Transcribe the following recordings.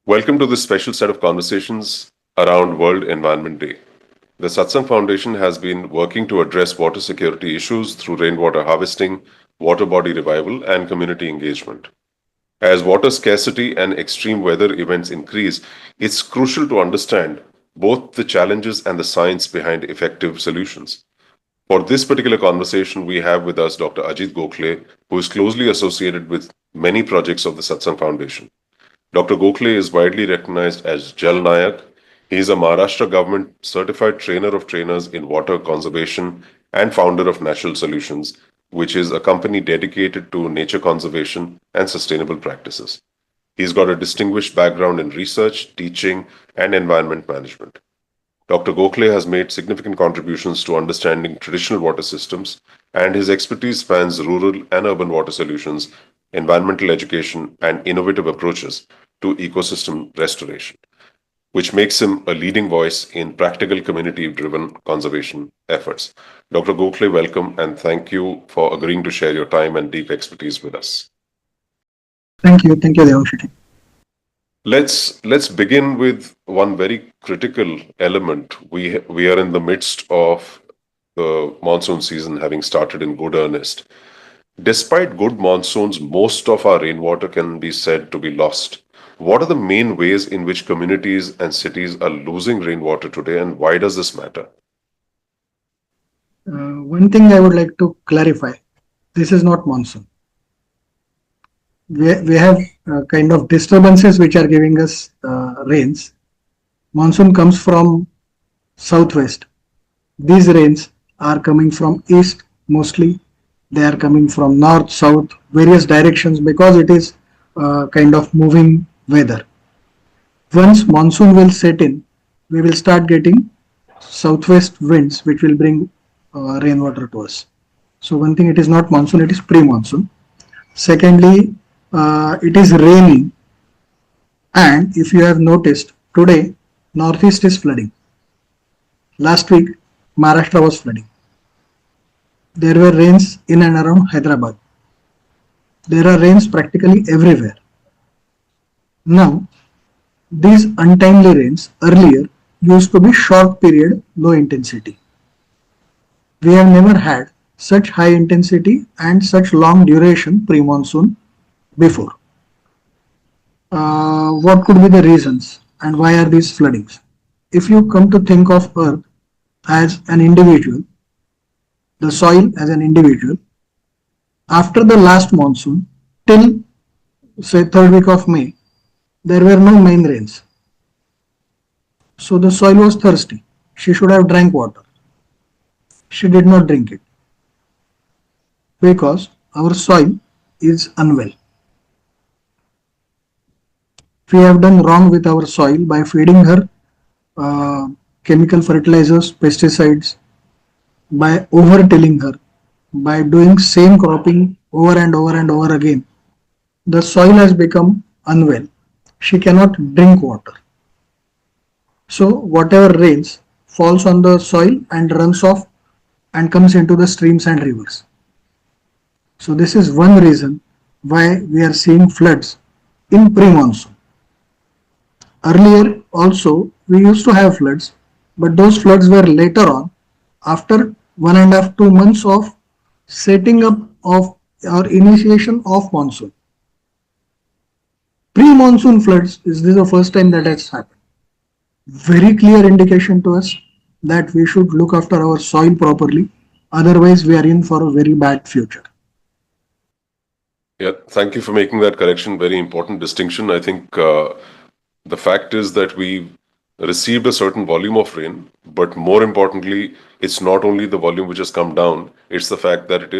Welcome to this special set of conversations around World Environment Day. The Satsang Foundation has been working to address water security issues through rainwater harvesting, water body revival, and community engagement. As water scarcity and extreme weather events increase, it's crucial to understand both the challenges and the science behind effective solutions. For this particular conversation, we have with us Dr. Ajit Gokhale, who is closely associated with many projects of the Satsang Foundation. Dr. Gokhale is widely recognized as Jal Nayak. He is a Maharashtra government certified trainer of trainers in water conservation and founder of Natural Solutions, which is a company dedicated to nature conservation and sustainable practices. He's got a distinguished background in research, teaching, and environment management. Dr. Gokhale has made significant contributions to understanding traditional water systems, and his expertise spans rural and urban water solutions, environmental education, and innovative approaches to ecosystem restoration, which makes him a leading voice in practical community driven conservation efforts. Dr. Gokhale, welcome and thank you for agreeing to share your time and deep expertise with us. Thank you, Devangshu. Let's begin with one very critical element. We are in the midst of the monsoon season having started in good earnest. Despite good monsoons, most of our rainwater can be said to be lost. What are the main ways in which communities and cities are losing rainwater today, and why does this matter? One thing I would like to clarify, this is not monsoon. We have kind of disturbances which are giving us rains. Monsoon comes from southwest. These rains are coming from east mostly. They are coming from north, south, various directions because it is kind of moving weather. Once monsoon will set in, we will start getting southwest winds which will bring rainwater to us. So one thing, it is not monsoon, it is pre-monsoon. Secondly, it is raining, and if you have noticed, today northeast is flooding. Last week Maharashtra was flooding. There were rains in and around Hyderabad. There are rains practically everywhere. Now, these untimely rains earlier used to be short period, low intensity. We have never had such high intensity and such long duration pre-monsoon before. What could be the reasons and why are these floodings? If you come to think of Earth as an individual, the soil as an individual, after the last monsoon till say third week of May, there were no main rains. So the soil was thirsty. She should have drank water. She did not drink it because our soil is unwell. We have done wrong with our soil by feeding her chemical fertilizers, pesticides, by over-tilling her, by doing same cropping over and over and over again. The soil has become unwell. She cannot drink water. So whatever rains falls on the soil and runs off and comes into the streams and rivers. So this is one reason why we are seeing floods in pre-monsoon. Earlier also we used to have floods, but those floods were later on, after 1.5 to 2 months of setting up of or initiation of monsoon. Pre-monsoon floods is this the first time that has happened. Very clear indication to us that we should look after our soil properly, otherwise we are in for a very bad future. Yeah, thank you for making that correction. Very important distinction. I think the fact is that we received a certain volume of rain, but more importantly, it's not only the volume which has come down, it's the fact that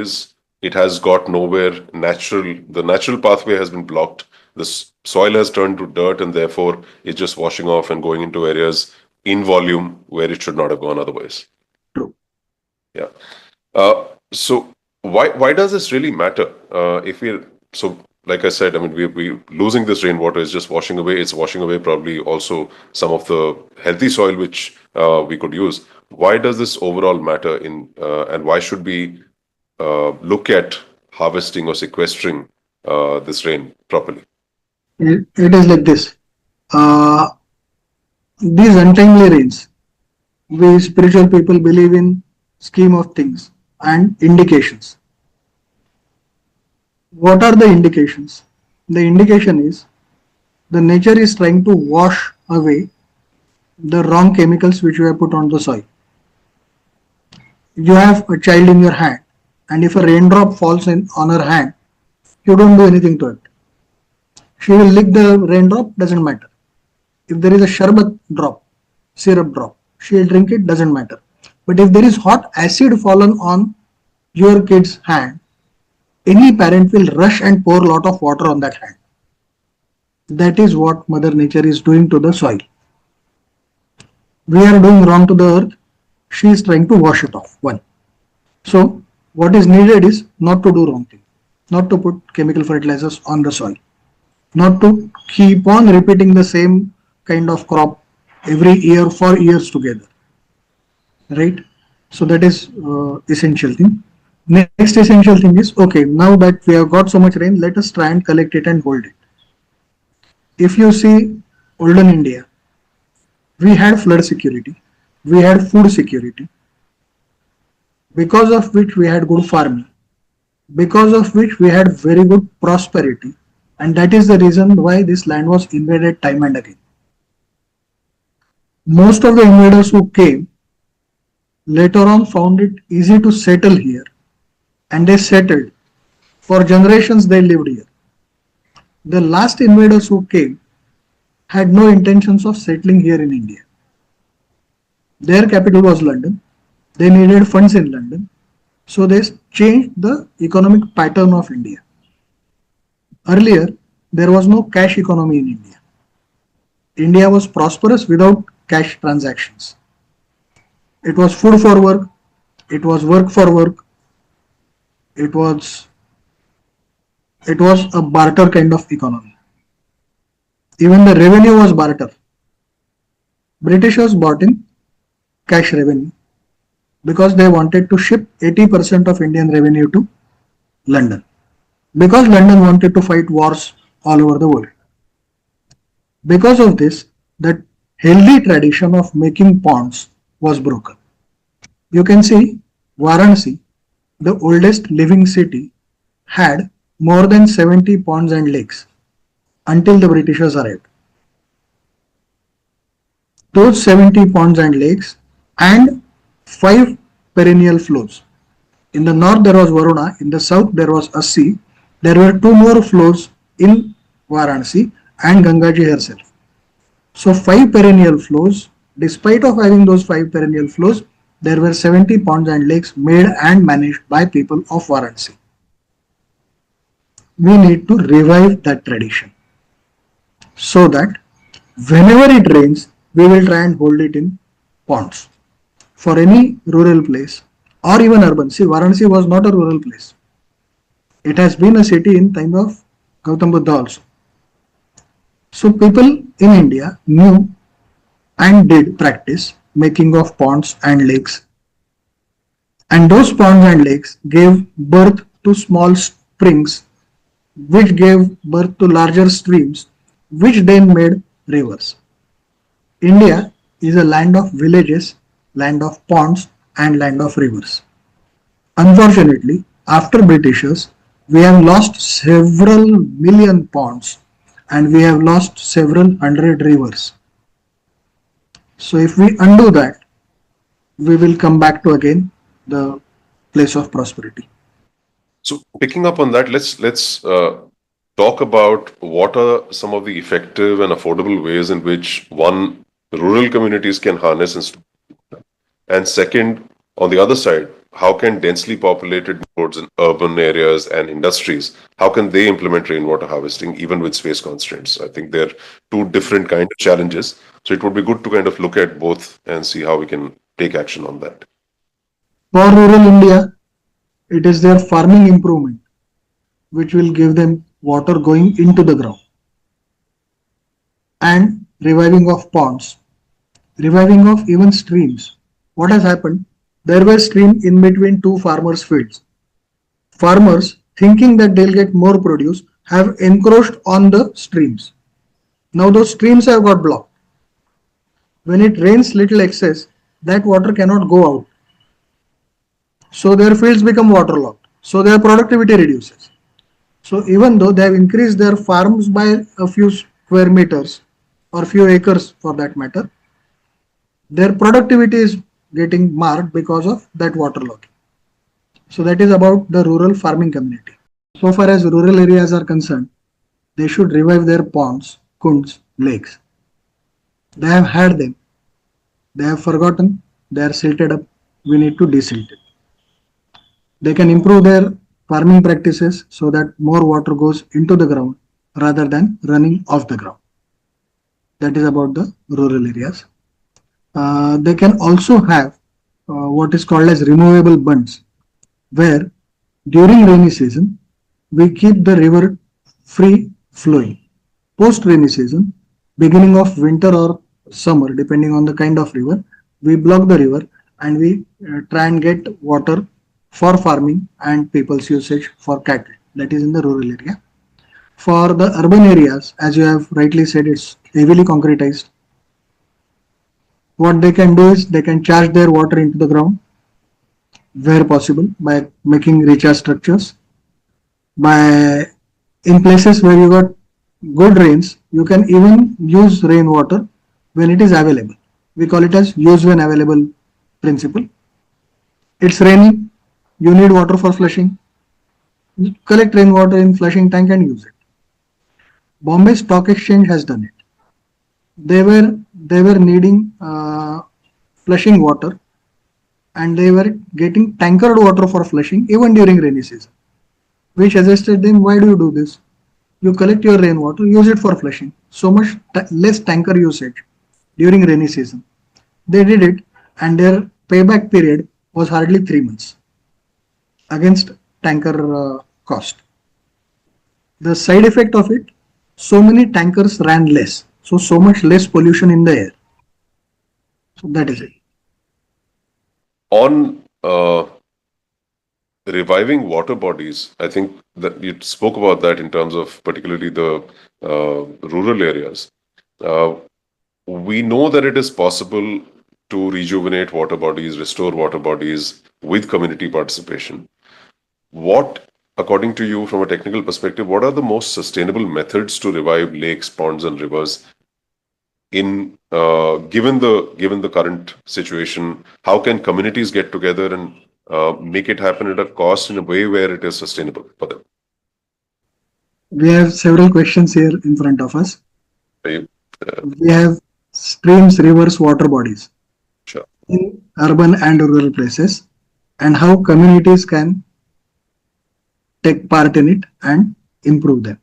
it has got nowhere natural. The natural pathway has been blocked. The soil has turned to dirt, and therefore it's just washing off and going into areas in volume where it should not have gone otherwise. True. Yeah. So why does this really matter? If we so like I said, I mean, we losing this rainwater is just washing away. It's washing away probably also some of the healthy soil which we could use. Why does this overall matter and why should we look at harvesting or sequestering this rain properly? It is like this. Uh, these untimely rains, we spiritual people believe in scheme of things and indications. What are the indications? The indication is the nature is trying to wash away the wrong chemicals which you have put on the soil. You have a child in your hand, and if a raindrop falls in on her hand, you don't do anything to it. She will lick the raindrop, doesn't matter. If there is a sharbat drop, syrup drop, she will drink it, doesn't matter. But if there is hot acid fallen on your kid's hand, any parent will rush and pour a lot of water on that hand. That is what Mother Nature is doing to the soil. We are doing wrong to the earth. She is trying to wash it off. One. So, what is needed is not to do wrong thing, not to put chemical fertilizers on the soil, not to keep on repeating the same kind of crop every year for years together, right? So that is essential thing. Next essential thing is, okay, now that we have got so much rain, let us try and collect it and hold it. If you see olden India, we had flood security, we had food security, because of which we had good farming, because of which we had very good prosperity, and that is the reason why this land was invaded time and again. Most of the invaders who came later on found it easy to settle here, and they settled. For generations they lived here. The last invaders who came had no intentions of settling here in India. Their capital was London. They needed funds in London. So they changed the economic pattern of India. Earlier, there was no cash economy in India. India was prosperous without cash transactions. It was food for work, it was work for work, it was it was a barter kind of economy. Even the revenue was barter. Britishers bought in cash revenue because they wanted to ship 80% of Indian revenue to London. Because London wanted to fight wars all over the world. Because of this, that healthy tradition of making ponds was broken. You can see Varanasi, the oldest living city, had more than 70 ponds and lakes until the Britishers arrived. Those 70 ponds and lakes and 5 perennial flows. In the north there was Varuna, in the south there was Assi. There were 2 more flows in Varanasi and Gangaji herself. So 5 perennial flows. Despite of having those 5 perennial flows, there were 70 ponds and lakes made and managed by people of Varanasi. We need to revive that tradition so that whenever it rains, we will try and hold it in ponds. For any rural place or even urban, see, Varanasi was not a rural place. It has been a city in time of Gautam Buddha also. So people in India knew and did practice making of ponds and lakes. And those ponds and lakes gave birth to small springs, which gave birth to larger streams, which then made rivers. India is a land of villages, land of ponds, and land of rivers. Unfortunately, after Britishers, we have lost several million ponds and we have lost several hundred rivers. So if we undo that, we will come back to again the place of prosperity. So picking up on that, let's talk about what are some of the effective and affordable ways in which one rural communities can harness and second, on the other side, how can densely populated neighborhoods in urban areas and industries, how can they implement rainwater harvesting even with space constraints? I think they're two different kind of challenges. So it would be good to kind of look at both and see how we can take action on that. For rural India, it is their farming improvement which will give them water going into the ground and reviving of ponds, reviving of even streams. What has happened? There were streams in between two farmers' fields. Farmers, thinking that they'll get more produce, have encroached on the streams. Now those streams have got blocked. When it rains little excess, that water cannot go out. So their fields become waterlogged. So their productivity reduces. So even though they have increased their farms by a few square meters or few acres for that matter, their productivity is getting marked because of that waterlogging. So that is about the rural farming community. So far as rural areas are concerned, they should revive their ponds, kunds, lakes. They have had them. They have forgotten. They are silted up. We need to desilt it. They can improve their farming practices so that more water goes into the ground rather than running off the ground. That is about the rural areas. They can also have what is called as removable bunds, where during rainy season we keep the river free flowing. Post rainy season, beginning of winter or summer, depending on the kind of river, we block the river and we try and get water for farming and people's usage for cattle. That is in the rural area. For the urban areas, as you have rightly said, it's heavily concretized. What they can do is they can charge their water into the ground where possible by making recharge structures. By in places where you got good rains, you can even use rainwater when it is available. We call it as use when available principle. It's raining, you need water for flushing. Collect rainwater in flushing tank and use it. Bombay Stock Exchange has done it. They were needing flushing water, and they were getting tankered water for flushing even during rainy season. We suggested them, why do you do this? You collect your rainwater, use it for flushing. So much less tanker usage during rainy season. They did it, and their payback period was hardly 3 months against tanker cost. The side effect of it, so many tankers ran less, so much less pollution in the air. So that is it. On reviving water bodies, I think that you spoke about that in terms of particularly the rural areas. Uh, we know that it is possible to rejuvenate water bodies, restore water bodies with community participation. What, according to you, from a technical perspective, what are the most sustainable methods to revive lakes, ponds, and rivers in given the current situation? How can communities get together and make it happen at a cost in a way where it is sustainable for them? We have several questions here in front of us. Right? We have streams, rivers, water bodies Sure. in urban and rural places, and how communities can take part in it and improve them.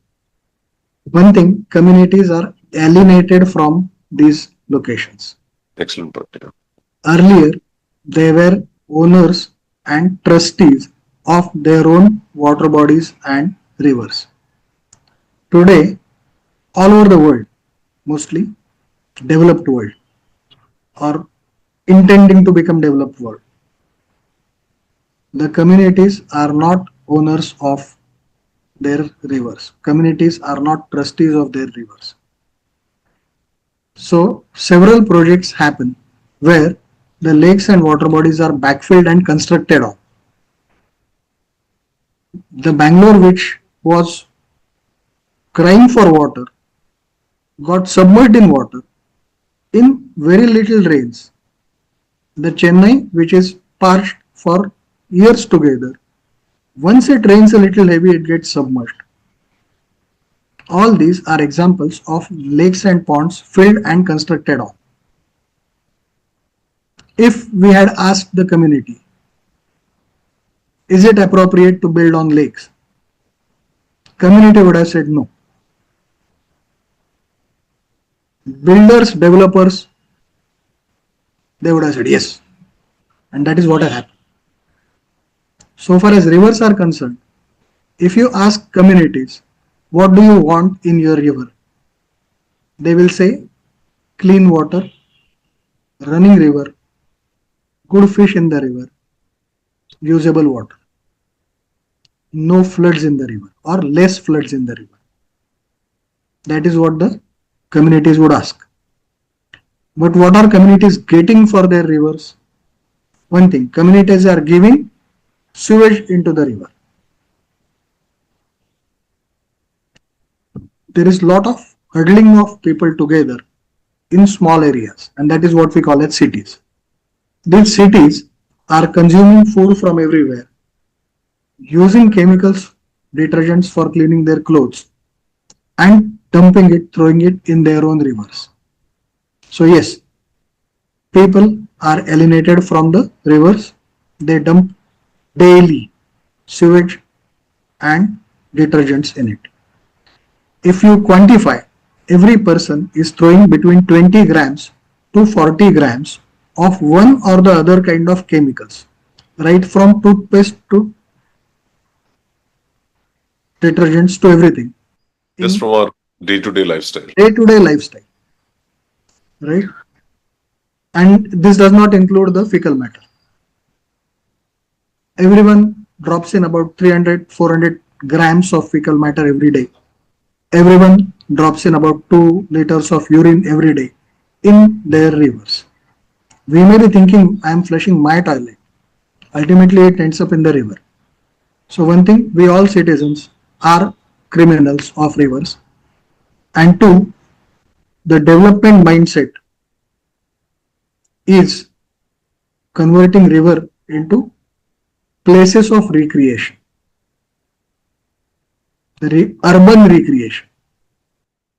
One thing, communities are alienated from these locations. Excellent point. Yeah. Earlier, they were owners and trustees of their own water bodies and rivers. Today, all over the world, mostly developed world or intending to become developed world, the communities are not owners of their rivers. Communities are not trustees of their rivers. So several projects happen where the lakes and water bodies are backfilled and constructed on. The Bangalore, which was crying for water, got submerged in water in very little rains. The Chennai, which is parched for years together, once it rains a little heavy, it gets submerged. All these are examples of lakes and ponds filled and constructed on. If we had asked the community, is it appropriate to build on lakes? Community would have said no. Builders, developers, they would have said yes. And that is what has happened. So far as rivers are concerned, if you ask communities, what do you want in your river? They will say clean water, running river, good fish in the river, usable water, no floods in the river or less floods in the river. That is what the communities would ask. But what are communities getting for their rivers? One thing, communities are giving sewage into the river. There is lot of huddling of people together in small areas, and that is what we call as cities. These cities are consuming food from everywhere, using chemicals, detergents for cleaning their clothes, and dumping it, throwing it in their own rivers. So, yes, people are alienated from the rivers. They dump daily sewage and detergents in it. If you quantify, every person is throwing between 20 grams to 40 grams of one or the other kind of chemicals, right from toothpaste to detergents to everything Just in from our day-to-day lifestyle. day-to-day lifestyle, right? And this does not include the fecal matter. Everyone drops in about 300, 400 grams of fecal matter every day. Everyone drops in about 2 liters of urine every day in their rivers. We may be thinking, I am flushing my toilet. Ultimately, it ends up in the river. So, one thing, we all citizens are criminals of rivers. And two, the development mindset is converting river into places of recreation, urban recreation.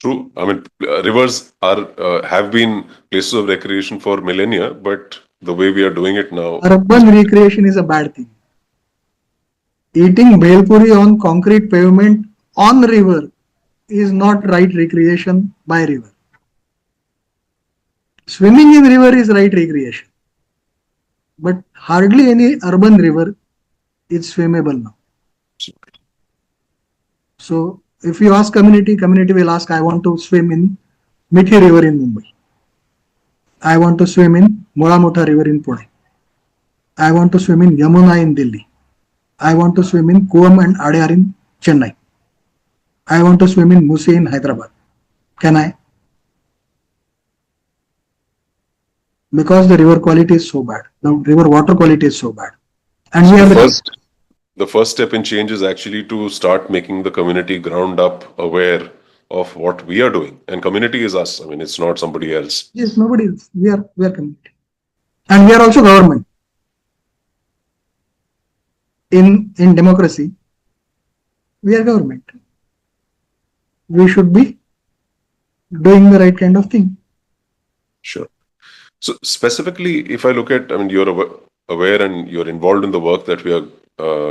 True. I mean, rivers are have been places of recreation for millennia, but the way we are doing it now, Urban recreation is a bad thing. Eating bhelpuri on concrete pavement on river is not right recreation by river. Swimming in river is right recreation, but hardly any urban river is swimmable now. So if you ask community, community will ask, I want to swim in Mithi river in Mumbai. I want to swim in Moramota river in Pune. I want to swim in Yamuna in Delhi. I want to swim in Kuam and Adyar in Chennai. I want to swim in Musi in Hyderabad. Can I? Because the river quality is so bad. The river water quality is so bad. And we the are the first step in change is actually to start making the community ground up aware of what we are doing. And community is us. I mean, it's not somebody else. yes, nobody else. We are community. And we are also government. In democracy, we are government. We should be doing the right kind of thing. Sure. So specifically, if I look at, I mean, you're aware and you're involved in the work that we are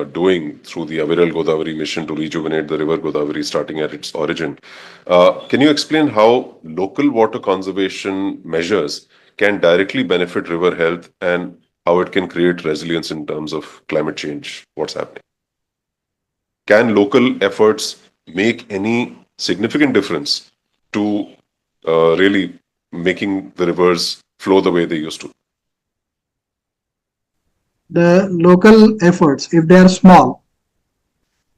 doing through the Aviral Godavari mission to rejuvenate the river Godavari starting at its origin. Can you explain how local water conservation measures can directly benefit river health and how it can create resilience in terms of climate change? What's happening? Can local efforts make any significant difference to really making the rivers flow the way they used to? The local efforts, if they are small,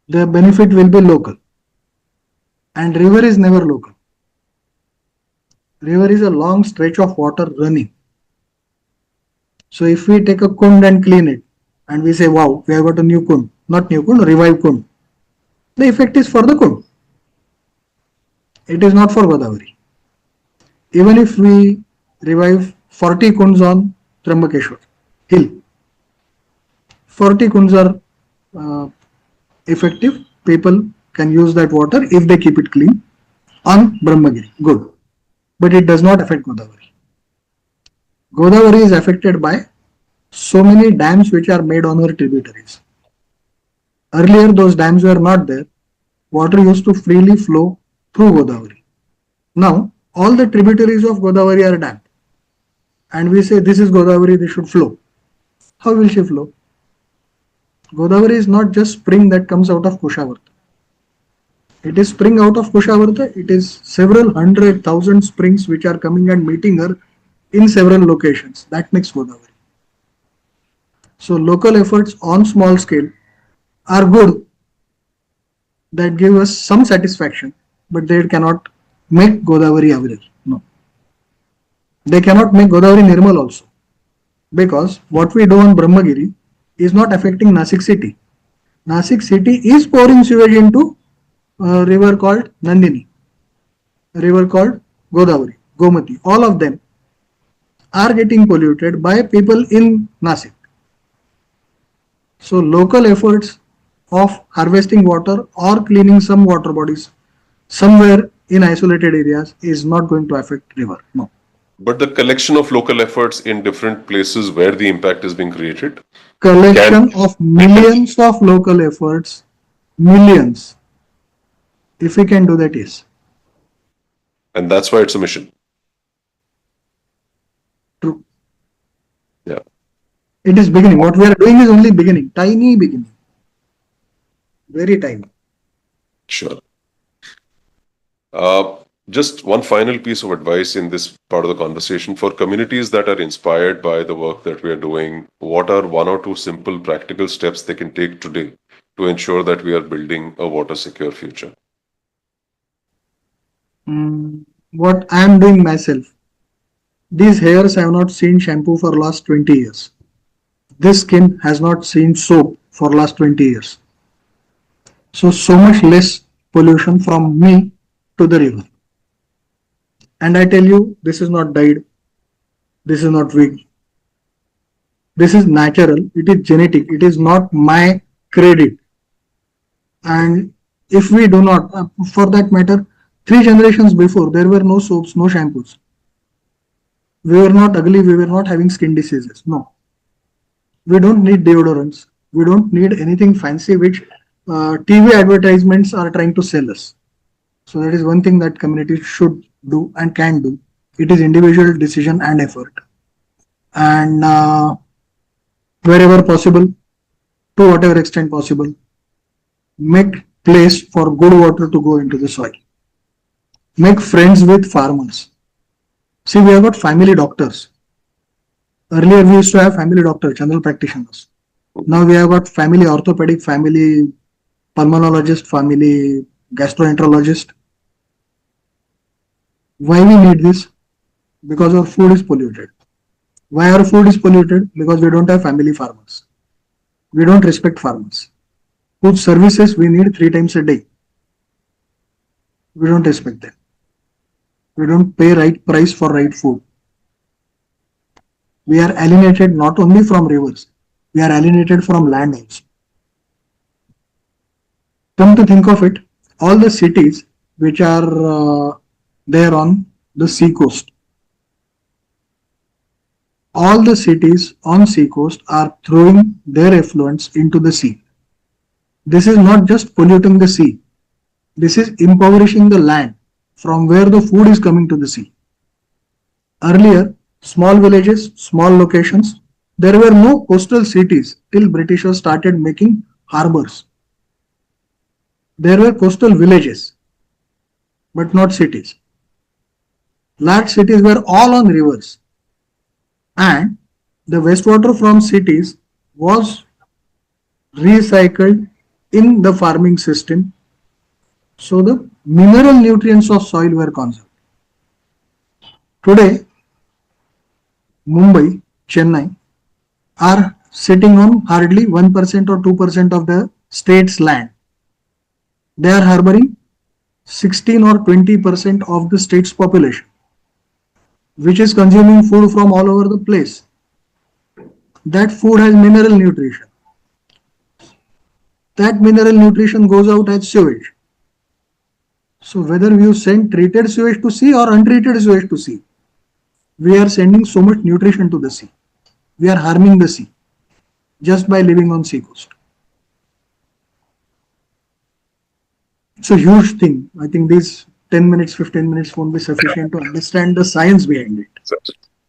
the benefit will be local. And river is never local. River is a long stretch of water running. So if we take a kund and clean it, and we say, wow, we have got a new kund, not new kund, revived kund, the effect is for the kund. It is not for Godavari. Even if we revive 40 kunds on Trambakeshwar hill, 40 kunds are effective. People can use that water if they keep it clean on Brahmagiri. Good. But it does not affect Godavari. Godavari is affected by so many dams which are made on her tributaries. Earlier, those dams were not there. Water used to freely flow through Godavari. Now, all the tributaries of Godavari are dammed. And we say, this is Godavari, this should flow. How will she flow? Godavari is not just spring that comes out of Kushavarta. It is spring out of Kushavarta. It is several 100,000 springs which are coming and meeting her in several locations. That makes Godavari. So local efforts on small scale are good. That give us some satisfaction, but they cannot make Godavari Avirar. No. They cannot make Godavari Nirmal also. Because what we do on Brahmagiri is not affecting Nasik city. Nasik city is pouring sewage into a river called Nandini, a river called Godavari, Gomati. All of them are getting polluted by people in Nasik. So local efforts of harvesting water or cleaning some water bodies somewhere in isolated areas is not going to affect river. No. But the collection of local efforts in different places where the impact is being created can, Collection of millions of local efforts, millions. If we can do that, yes. and that's why it's a mission. True. Yeah, It is beginning. What we are doing is only beginning, tiny beginning, very tiny. sure. Just one final piece of advice in this part of the conversation for communities that are inspired by the work that we are doing. What are one or two simple practical steps they can take today to ensure that we are building a water secure future? What I am doing myself. These hairs have not seen shampoo for last 20 years. This skin has not seen soap for last 20 years. So much less pollution from me to the river. And I tell you, this is not dyed, this is not wig. This is natural, it is genetic, it is not my credit. And if we do not, for that matter, 3 generations before, there were no soaps, no shampoos. We were not ugly, we were not having skin diseases. No. We don't need deodorants. We don't need anything fancy which TV advertisements are trying to sell us. So that is one thing that community should do and can do. It is individual decision and effort. And wherever possible, to whatever extent possible, make place for good water to go into the soil. Make friends with farmers. See, we have got family doctors. Earlier, we used to have family doctors, general practitioners. Now we have got family orthopedic, family pulmonologist, family gastroenterologist. Why we need this? Because our food is polluted. Why our food is polluted? Because we don't have family farmers. We don't respect farmers. Whose services we need 3 times a day. We don't respect them. We don't pay right price for right food. We are alienated not only from rivers, we are alienated from land also. Come to think of it, all the cities which are there on the sea coast, all the cities on sea coast are throwing their effluents into the sea. This is not just polluting the sea, this is impoverishing the land from where the food is coming to the sea. Earlier, small villages, small locations, there were no coastal cities till Britishers started making harbors. There were coastal villages, but not cities. Large cities were all on rivers, and the wastewater from cities was recycled in the farming system, so the mineral nutrients of soil were conserved. Today, Mumbai, Chennai are sitting on hardly 1% or 2% of the state's land. They are harboring 16 or 20% of the state's population, which is consuming food from all over the place. That food has mineral nutrition. That mineral nutrition goes out as sewage. So whether you send treated sewage to sea or untreated sewage to sea, we are sending so much nutrition to the sea. We are harming the sea just by living on sea coast. It's a huge thing. I think these 10 minutes, 15 minutes won't be sufficient to understand the science behind it.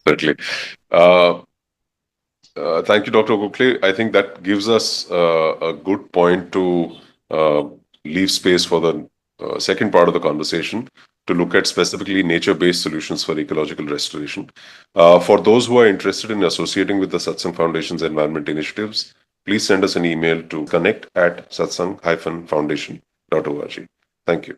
Certainly. Thank you, Dr. Gokhale. I think that gives us a good point to leave space for the second part of the conversation to look at specifically nature-based solutions for ecological restoration. For those who are interested in associating with the Satsang Foundation's environment initiatives, please send us an email to connect@satsang-foundation.org. Thank you.